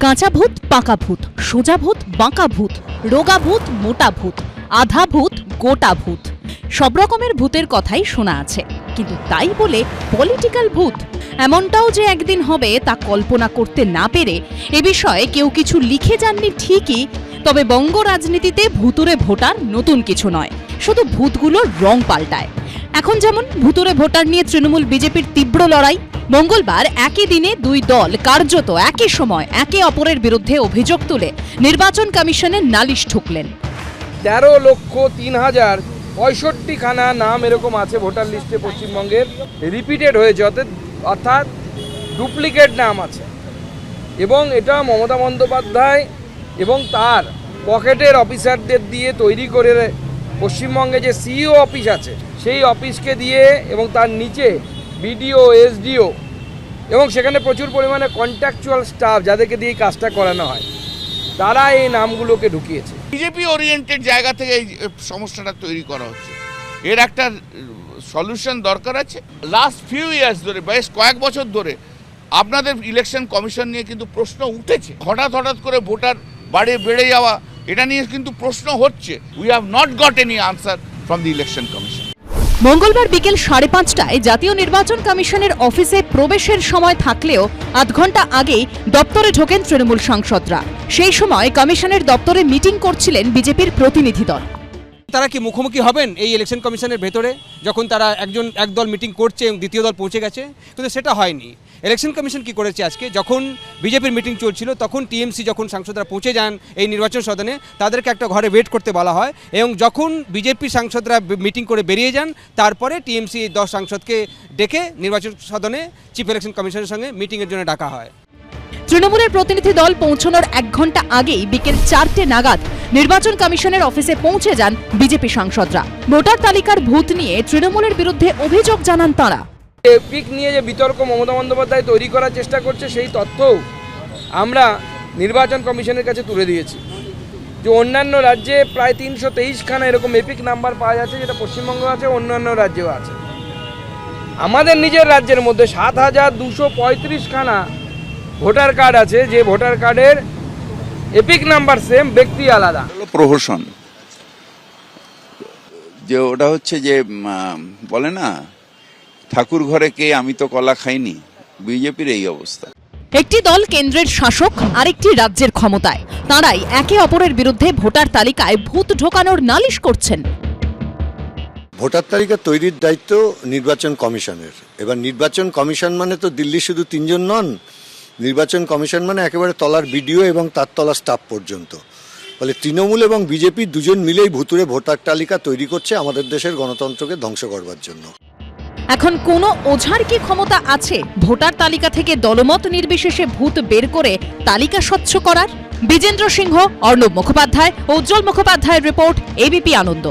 কাঁচা ভূত, পাকা ভূত, সোজা ভূত, বাঁকা ভূত, রোগা ভূত, মোটা ভূত, আধা ভূত, গোটা ভূত, সব রকমের ভূতের কথাই শোনা আছে। কিন্তু তাই বলে পলিটিক্যাল ভূত এমনটাও যে একদিন হবে তা কল্পনা করতে না পেরে এ বিষয়ে কেউ কিছু লিখে যাননি ঠিকই, তবে বঙ্গ রাজনীতিতে ভুতুরে ভোটার নতুন কিছু নয়, শুধু ভূতগুলোর রং পাল্টায়। এখন যেমন ভুতুরে ভোটার নিয়ে তৃণমূল বিজেপির তীব্র লড়াই। মঙ্গলবার একই দিনে দুই দল কার্যত একই সময় একে অপরের বিরুদ্ধে অভিযোগ তুলে নির্বাচন কমিশনের নালিশ ঠুকলেন। 13,03,065খানা নাম এরকম আছে ভোটার লিস্টে পশ্চিমবঙ্গের, রিপিটেড হয়েছে, অর্থাৎ ডুপ্লিকেট নাম আছে। এবং এটা মমতা বন্দ্যোপাধ্যায় এবং তার পকেটের অফিসারদের দিয়ে তৈরি করে পশ্চিমবঙ্গে যে সিইও অফিস আছে সেই অফিসকে দিয়ে এবং তার নিচে বিডিও, এসডিও এবং সেখানে প্রচুর পরিমাণে কন্ট্রাকচুয়াল স্টাফ যাদেরকে দিয়ে কাজটা করানো হয়, তারা এই নামগুলোকে ঢুকিয়েছে। বিজেপি ওরিয়েন্টেড জায়গা থেকে এই সমস্যাটা তৈরি করা হচ্ছে। এর একটা সলিউশন দরকার আছে। লাস্ট ফিউ ইয়ার্স ধরে, বেশ কয়েক বছর ধরে আপনাদের ইলেকশন কমিশন নিয়ে কিন্তু প্রশ্ন উঠেছে। হঠাৎ করে ভোটার বেড়ে যাওয়া, এটা নিয়ে কিন্তু প্রশ্ন হচ্ছে। We have not goat any answer from the election commission. মঙ্গলবার বিকেল 5:30টায় জাতীয় নির্বাচন কমিশনের অফিসে প্রবেশের সময় থাকলেও আধ ঘন্টা আগেই দপ্তরে ঢোকেন তৃণমূল সাংসদরা। সেই সময় কমিশনের দপ্তরে মিটিং করছিলেন বিজেপির প্রতিনিধি দল। তারা কি মুখোমুখি হবেন এই ইলেকশন কমিশনের ভেতরে, যখন তারা একদল মিটিং করছে এবং দ্বিতীয় দল পৌঁছে গেছে? কিন্তু সেটা হয়নি। ইলেকশন কমিশন কি করেছে আজকে, যখন বিজেপির মিটিং চলছিল তখন টিএমসি যখন সাংসদরা পৌঁছে যান এই নির্বাচন সদনে, তাদেরকে একটা ঘরে ওয়েট করতে বলা হয় এবং যখন বিজেপি সাংসদরা মিটিং করে বেরিয়ে যান তারপরে টিএমসি 10 সাংসদকে ডেকে নির্বাচন সদনে চিফ ইলেকশন কমিশনের সঙ্গে মিটিংয়ের জন্য ডাকা হয়। তৃণমূলের প্রতিনিধি দল পৌঁছানোর 1 ঘন্টা আগেই বিকেল 4টে নাগাদ নির্বাচন কমিশনের অফিসে পৌঁছে যান বিজেপি সাংসদরা। ভোটার তালিকার ভূত নিয়ে তৃণমূলের বিরুদ্ধে অভিযোগ জানান তাঁরা। এপিক নিয়ে যে বিতর্ক মমতা বন্দ্যোপাধ্যায় তৈরি করার চেষ্টা করছে, সেই তথ্যও আমরা নির্বাচন কমিশনের কাছে তুলে দিয়েছি যে অন্যান্য রাজ্যে প্রায় 323খানা এরকম এপিক নাম্বার পাওয়া যাচ্ছে, যেটা পশ্চিমবঙ্গ আছে, অন্যান্য রাজ্যেও আছে। আমাদের নিজের রাজ্যের মধ্যে 7,235খানা ভোটার কার্ড আছে, যে ভোটার কার্ডের এপিক নাম্বার সেম, ব্যক্তি আলাদা। প্রহসন যে ওটা হচ্ছে যে বলে না, ঠাকুর ঘরে কে, আমি তো কলা খাইনি। বিজেপির এই অবস্থা। একটি দল কেন্দ্রের শাসক, আরেকটি রাজ্যের ক্ষমতায়, তাঁরাই একে অপরের বিরুদ্ধে ভোটার তালিকায় ভূত ঢোকানোর নালিশ করছেন। ভোটার তালিকা তৈরির দায়িত্ব নির্বাচন কমিশনের। এবার নির্বাচন কমিশন মানে তো দিল্লি শুধু 3 জন নন, নির্বাচন কমিশন মানে একেবারে তলার বিডিও এবং তার তলার স্টাফ পর্যন্ত। ফলে তৃণমূল এবং বিজেপি দুজন মিলেই ভুতুরে ভোটার তালিকা তৈরি করছে আমাদের দেশের গণতন্ত্রকে ধ্বংস করবার জন্য। এখন কোনো ওঝার কি ক্ষমতা আছে ভোটার তালিকা থেকে দলমত নির্বিশেষে ভূত বের করে তালিকা স্বচ্ছ করার? বিজেন্দ্র সিংহ, অর্ণব মুখোপাধ্যায়, উজ্জ্বল মুখোপাধ্যায়ের রিপোর্ট, এবিপি আনন্দ।